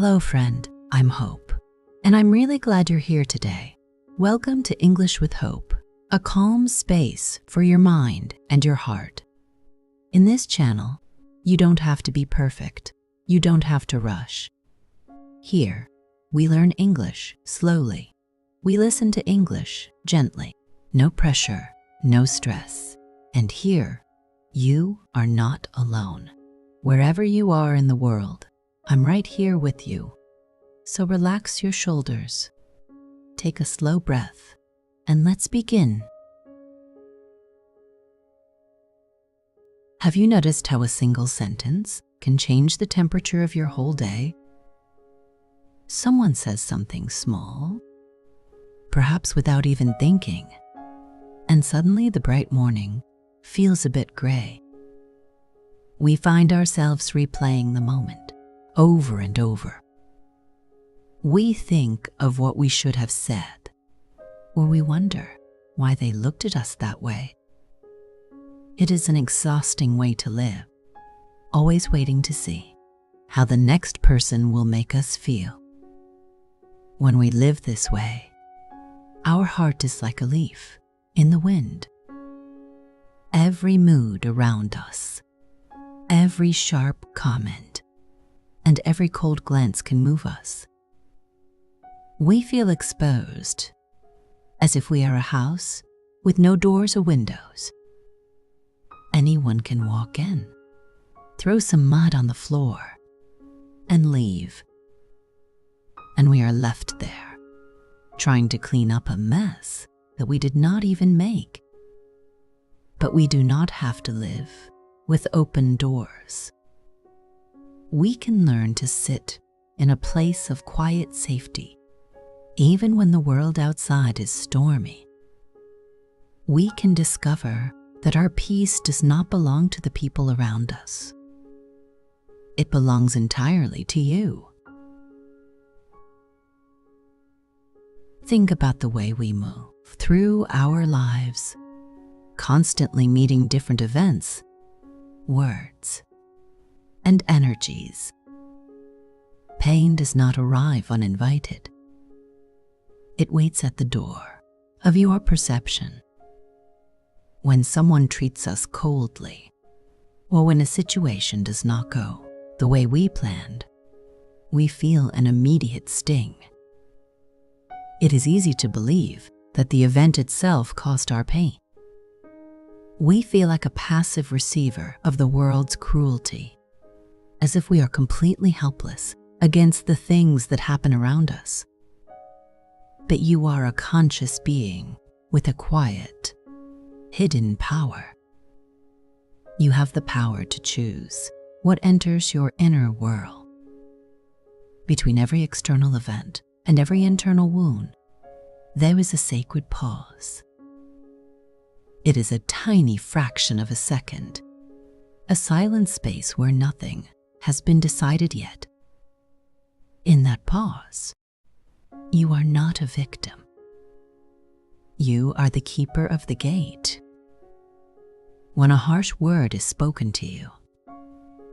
Hello, friend. I'm Hope, and I'm really glad you're here today. Welcome to English with Hope, a calm space for your mind and your heart. In this channel, you don't have to be perfect. You don't have to rush. Here, we learn English slowly. We listen to English gently. No pressure, no stress. And here, you are not alone. Wherever you are in the world, I'm right here with you. So relax your shoulders, take a slow breath, and let's begin. Have you noticed how a single sentence can change the temperature of your whole day? Someone says something small, perhaps without even thinking, and suddenly the bright morning feels a bit gray. We find ourselves replaying the moment over and over. We think of what we should have said, or we wonder why they looked at us that way. It is an exhausting way to live, always waiting to see how the next person will make us feel. When we live this way, our heart is like a leaf in the wind. Every mood around us, every sharp comment, and every cold glance can move us. We feel exposed, as if we are a house with no doors or windows. Anyone can walk in, throw some mud on the floor, and leave. And we are left there, trying to clean up a mess that we did not even make. But we do not have to live with open doors. We can learn to sit in a place of quiet safety, even when the world outside is stormy. We can discover that our peace does not belong to the people around us. It belongs entirely to you. Think about the way we move through our lives, constantly meeting different events, words, and energies. Pain does not arrive uninvited. It waits at the door of your perception. When someone treats us coldly, or when a situation does not go the way we planned, we feel an immediate sting. It is easy to believe that the event itself caused our pain. We feel like a passive receiver of the world's cruelty, as if we are completely helpless against the things that happen around us. But you are a conscious being with a quiet, hidden power. You have the power to choose what enters your inner world. Between every external event and every internal wound, there is a sacred pause. It is a tiny fraction of a second, a silent space where nothing has been decided yet. In that pause, you are not a victim. You are the keeper of the gate. When a harsh word is spoken to you,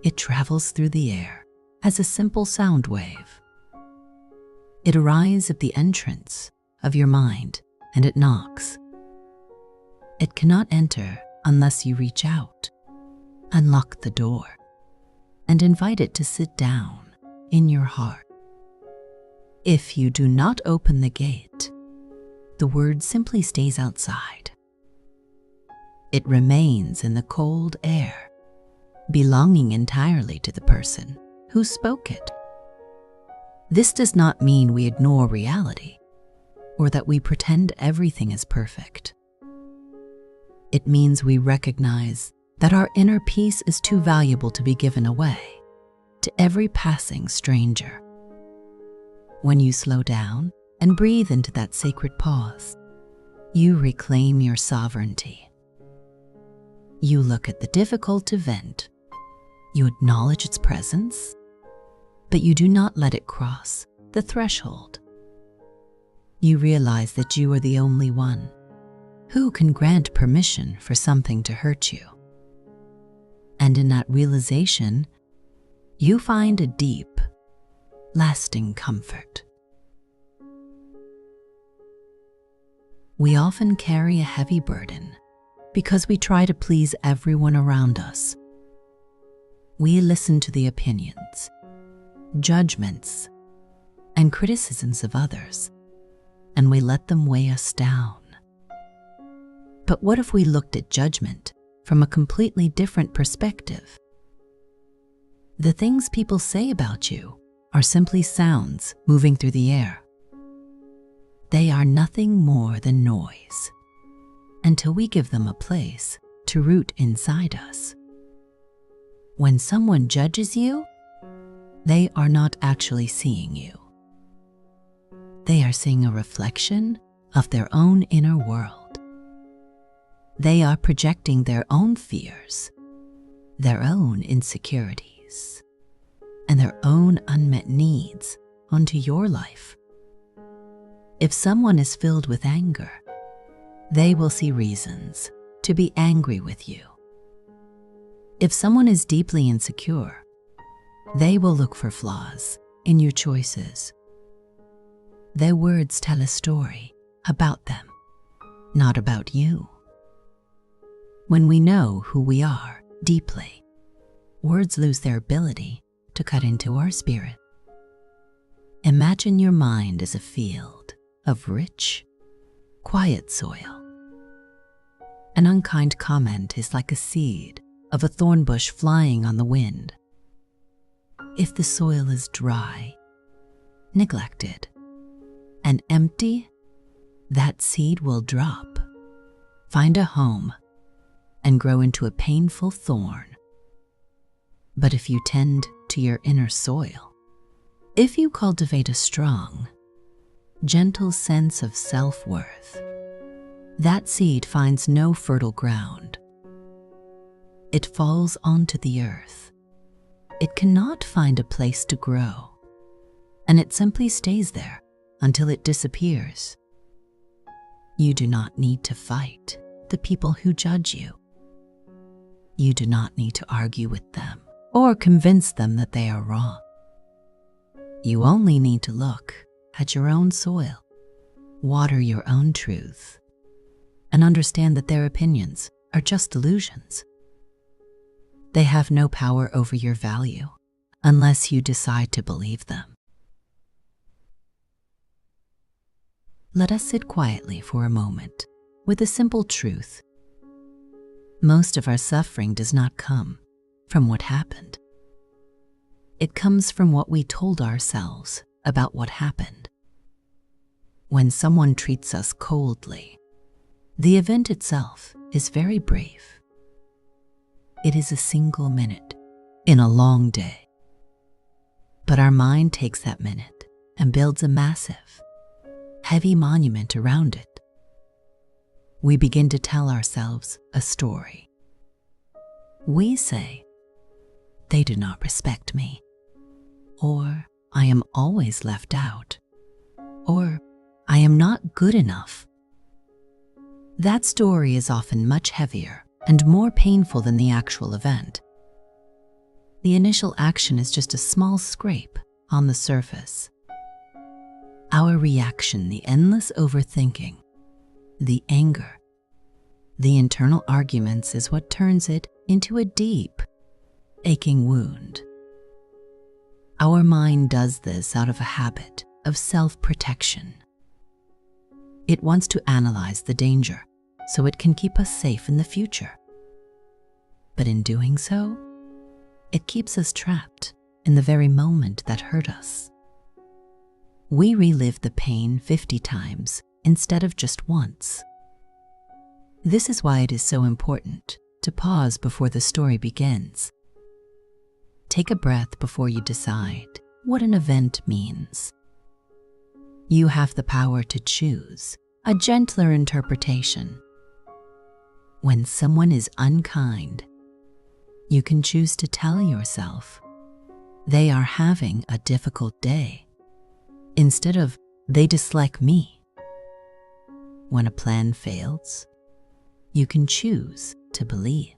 it travels through the air as a simple sound wave. It arrives at the entrance of your mind and it knocks. It cannot enter unless you reach out, unlock the door, and invite it to sit down in your heart. If you do not open the gate, the word simply stays outside. It remains in the cold air, belonging entirely to the person who spoke it. This does not mean we ignore reality or that we pretend everything is perfect. It means we recognize that our inner peace is too valuable to be given away to every passing stranger. When you slow down and breathe into that sacred pause, you reclaim your sovereignty. You look at the difficult event, you acknowledge its presence, but you do not let it cross the threshold. You realize that you are the only one who can grant permission for something to hurt you. And in that realization, you find a deep, lasting comfort. We often carry a heavy burden because we try to please everyone around us. We listen to the opinions, judgments, and criticisms of others, and we let them weigh us down. But what if we looked at judgment from a completely different perspective? The things people say about you are simply sounds moving through the air. They are nothing more than noise until we give them a place to root inside us. When someone judges you, they are not actually seeing you. They are seeing a reflection of their own inner world. They are projecting their own fears, their own insecurities, and their own unmet needs onto your life. If someone is filled with anger, they will see reasons to be angry with you. If someone is deeply insecure, they will look for flaws in your choices. Their words tell a story about them, not about you. When we know who we are deeply, words lose their ability to cut into our spirit. Imagine your mind as a field of rich, quiet soil. An unkind comment is like a seed of a thorn bush flying on the wind. If the soil is dry, neglected, and empty, that seed will drop, find a home, and grow into a painful thorn. But if you tend to your inner soil, if you cultivate a strong, gentle sense of self-worth, that seed finds no fertile ground. It falls onto the earth. It cannot find a place to grow, and it simply stays there until it disappears. You do not need to fight the people who judge you. You do not need to argue with them or convince them that they are wrong. You only need to look at your own soil, water your own truth, and understand that their opinions are just illusions. They have no power over your value unless you decide to believe them. Let us sit quietly for a moment with a simple truth. Most of our suffering does not come from what happened. It comes from what we told ourselves about what happened. When someone treats us coldly, the event itself is very brief. It is a single minute in a long day. But our mind takes that minute and builds a massive, heavy monument around it. We begin to tell ourselves a story. We say, "They do not respect me," or "I am always left out," or "I am not good enough." That story is often much heavier and more painful than the actual event. The initial action is just a small scrape on the surface. Our reaction, the endless overthinking, the anger, the internal arguments is what turns it into a deep, aching wound. Our mind does this out of a habit of self-protection. It wants to analyze the danger so it can keep us safe in the future. But in doing so, it keeps us trapped in the very moment that hurt us. We relive the pain 50 times instead of just once. This is why it is so important to pause before the story begins. Take a breath before you decide what an event means. You have the power to choose a gentler interpretation. When someone is unkind, you can choose to tell yourself they are having a difficult day instead of they dislike me. When a plan fails, you can choose to believe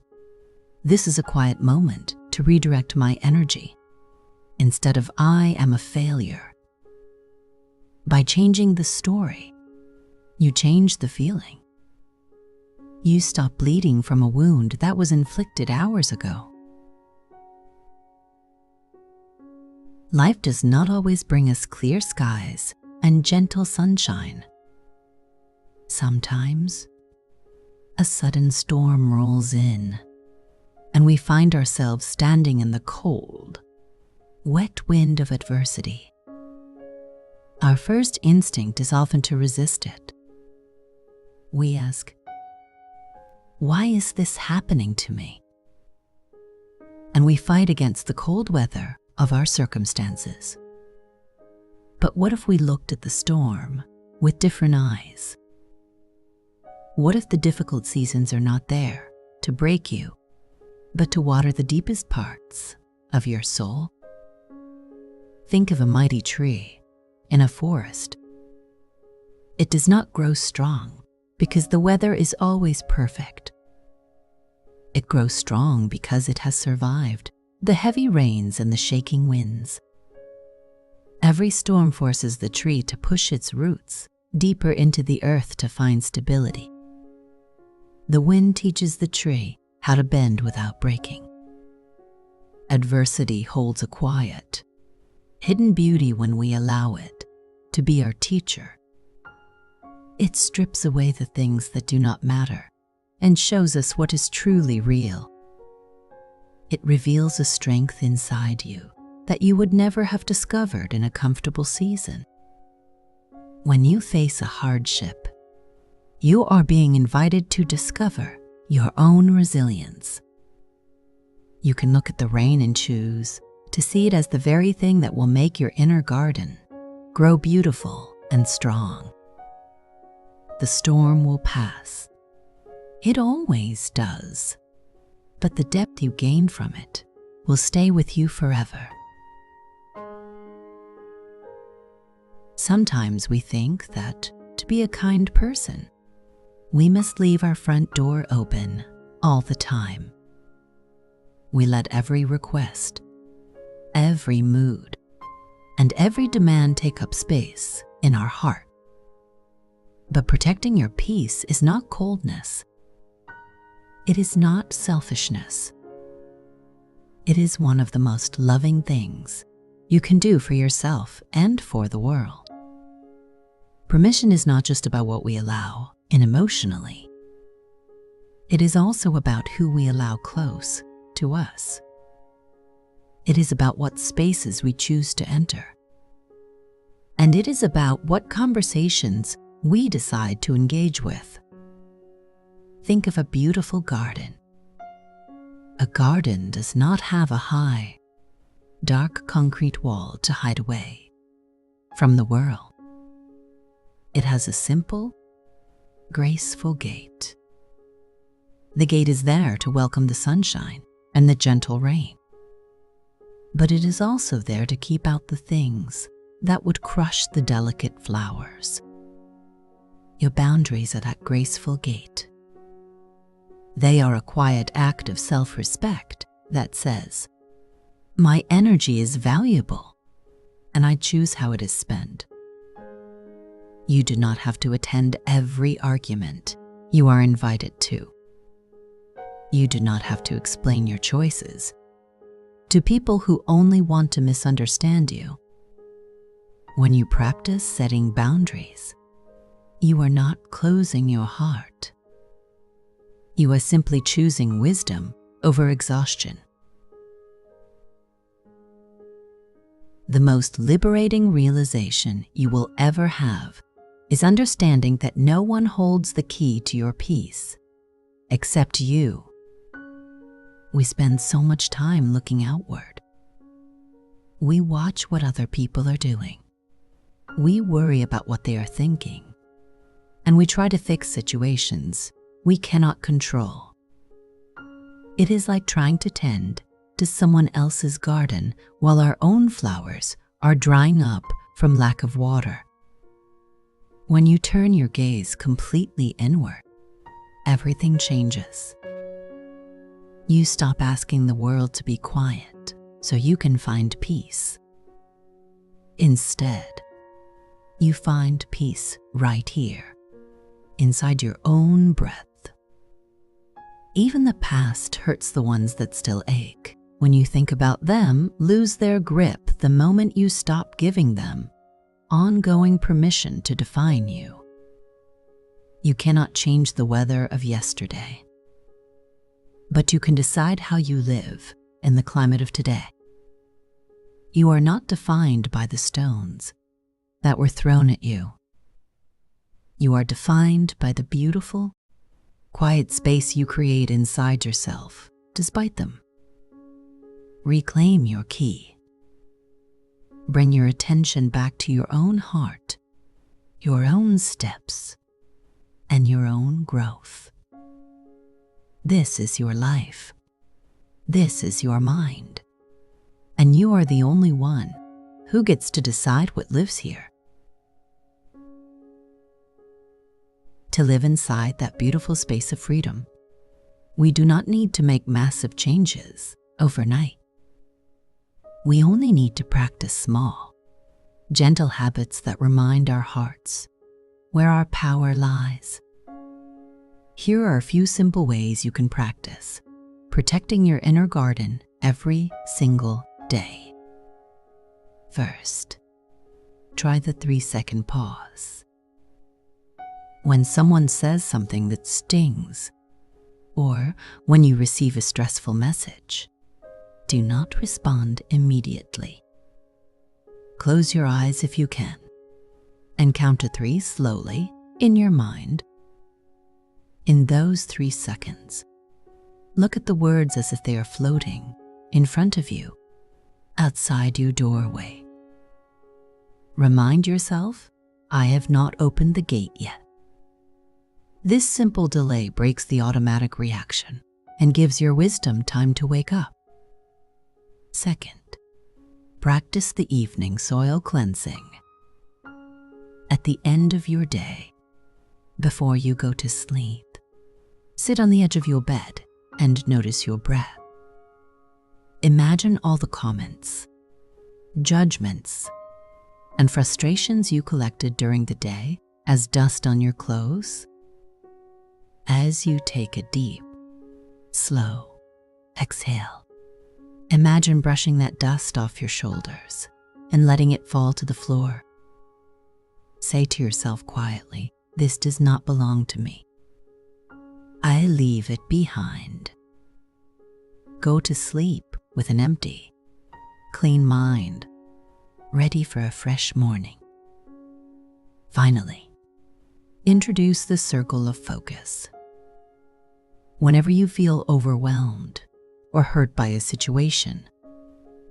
this is a quiet moment to redirect my energy. instead of I am a failure. By changing the story, you change the feeling. You stop bleeding from a wound that was inflicted hours ago. Life does not always bring us clear skies and gentle sunshine. Sometimes, a sudden storm rolls in, and we find ourselves standing in the cold, wet wind of adversity. Our first instinct is often to resist it. We ask, why is this happening to me? And we fight against the cold weather of our circumstances. But what if we looked at the storm with different eyes? What if the difficult seasons are not there to break you, but to water the deepest parts of your soul? Think of a mighty tree in a forest. It does not grow strong because the weather is always perfect. It grows strong because it has survived the heavy rains and the shaking winds. Every storm forces the tree to push its roots deeper into the earth to find stability. The wind teaches the tree how to bend without breaking. Adversity holds a quiet, hidden beauty when we allow it to be our teacher. It strips away the things that do not matter and shows us what is truly real. It reveals a strength inside you that you would never have discovered in a comfortable season. When you face a hardship, you are being invited to discover your own resilience. You can look at the rain and choose to see it as the very thing that will make your inner garden grow beautiful and strong. The storm will pass. It always does. But the depth you gain from it will stay with you forever. Sometimes we think that to be a kind person, we must leave our front door open all the time. We let every request, every mood, and every demand take up space in our heart. But protecting your peace is not coldness. It is not selfishness. It is one of the most loving things you can do for yourself and for the world. Permission is not just about what we allow in emotionally. It is also about who we allow close to us. It is about what spaces we choose to enter. And it is about what conversations we decide to engage with. Think of a beautiful garden. A garden does not have a high, dark concrete wall to hide away from the world. It has a simple, graceful gate. The gate is there to welcome the sunshine and the gentle rain. But it is also there to keep out the things that would crush the delicate flowers. Your boundaries are that graceful gate. They are a quiet act of self-respect that says, my energy is valuable, and I choose how it is spent. You do not have to attend every argument you are invited to. You do not have to explain your choices to people who only want to misunderstand you. When you practice setting boundaries, you are not closing your heart. You are simply choosing wisdom over exhaustion. The most liberating realization you will ever have is understanding that no one holds the key to your peace except you. We spend so much time looking outward. We watch what other people are doing. We worry about what they are thinking. And we try to fix situations we cannot control. It is like trying to tend to someone else's garden while our own flowers are drying up from lack of water. When you turn your gaze completely inward, everything changes. You stop asking the world to be quiet so you can find peace. Instead, you find peace right here, inside your own breath. Even the past hurts the ones that still ache. When you think about them, lose their grip the moment you stop giving them ongoing permission to define you. You cannot change the weather of yesterday, but you can decide how you live in the climate of today. You are not defined by the stones that were thrown at you. You are defined by the beautiful, quiet space you create inside yourself despite them. Reclaim your key. Bring your attention back to your own heart, your own steps, and your own growth. This is your life. This is your mind. And you are the only one who gets to decide what lives here. To live inside that beautiful space of freedom, we do not need to make massive changes overnight. We only need to practice small, gentle habits that remind our hearts where our power lies. Here are a few simple ways you can practice protecting your inner garden every single day. First, try the 3-second pause. When someone says something that stings, or when you receive a stressful message, do not respond immediately. Close your eyes if you can, and count to 3 slowly in your mind. In those 3 seconds, look at the words as if they are floating in front of you, outside your doorway. Remind yourself, I have not opened the gate yet. This simple delay breaks the automatic reaction and gives your wisdom time to wake up. Second, practice the evening soil cleansing. At the end of your day, before you go to sleep, sit on the edge of your bed and notice your breath. Imagine all the comments, judgments, and frustrations you collected during the day as dust on your clothes. As you take a deep, slow exhale, imagine brushing that dust off your shoulders and letting it fall to the floor. Say to yourself quietly, this does not belong to me. I leave it behind. Go to sleep with an empty, clean mind, ready for a fresh morning. Finally, introduce the circle of focus. Whenever you feel overwhelmed or hurt by a situation,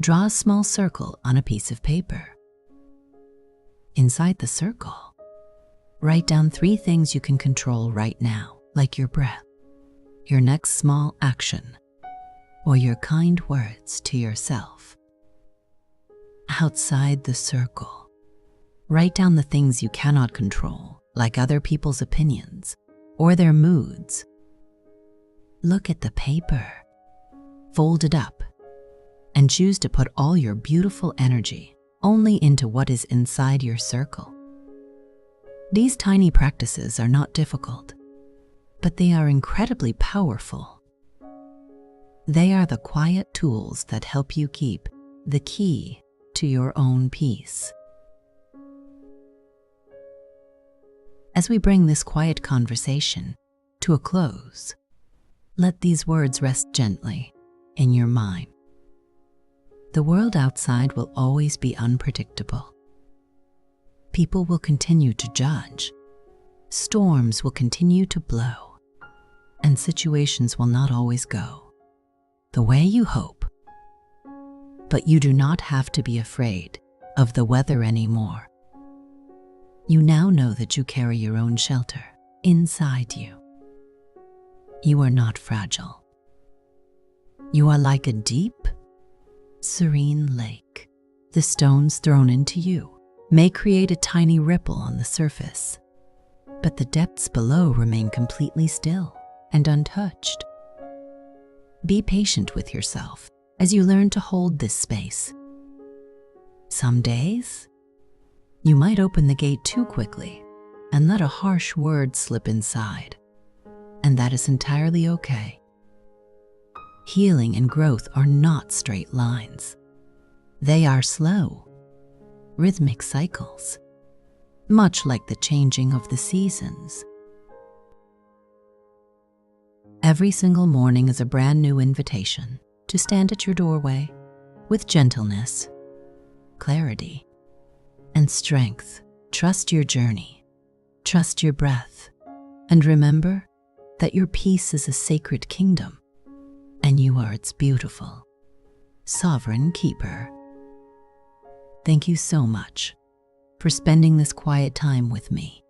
draw a small circle on a piece of paper. Inside the circle, write down 3 things you can control right now, like your breath, your next small action, or your kind words to yourself. Outside the circle, write down the things you cannot control, like other people's opinions or their moods. Look at the paper, fold it up, and choose to put all your beautiful energy only into what is inside your circle. These tiny practices are not difficult, but they are incredibly powerful. They are the quiet tools that help you keep the key to your own peace. As we bring this quiet conversation to a close, let these words rest gently in your mind. The world outside will always be unpredictable. People will continue to judge. Storms will continue to blow, and situations will not always go the way you hope. But you do not have to be afraid of the weather anymore. You now know that you carry your own shelter inside you. You are not fragile. You are like a deep, serene lake. The stones thrown into you may create a tiny ripple on the surface, but the depths below remain completely still and untouched. Be patient with yourself as you learn to hold this space. Some days, you might open the gate too quickly and let a harsh word slip inside, and that is entirely okay. Healing and growth are not straight lines. They are slow, rhythmic cycles, much like the changing of the seasons. Every single morning is a brand new invitation to stand at your doorway with gentleness, clarity, and strength. Trust your journey, trust your breath, and remember that your peace is a sacred kingdom, and you are its beautiful, sovereign keeper. Thank you so much for spending this quiet time with me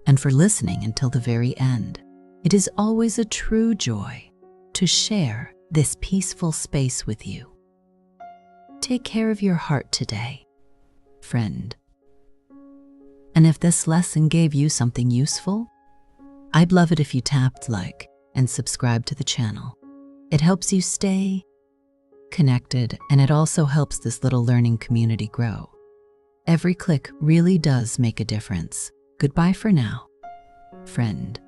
and for listening until the very end. It is always a true joy to share this peaceful space with you. Take care of your heart today, friend. And if this lesson gave you something useful, I'd love it if you tapped like and subscribe to the channel. It helps you stay connected, and it also helps this little learning community grow. Every click really does make a difference. Goodbye for now, friend.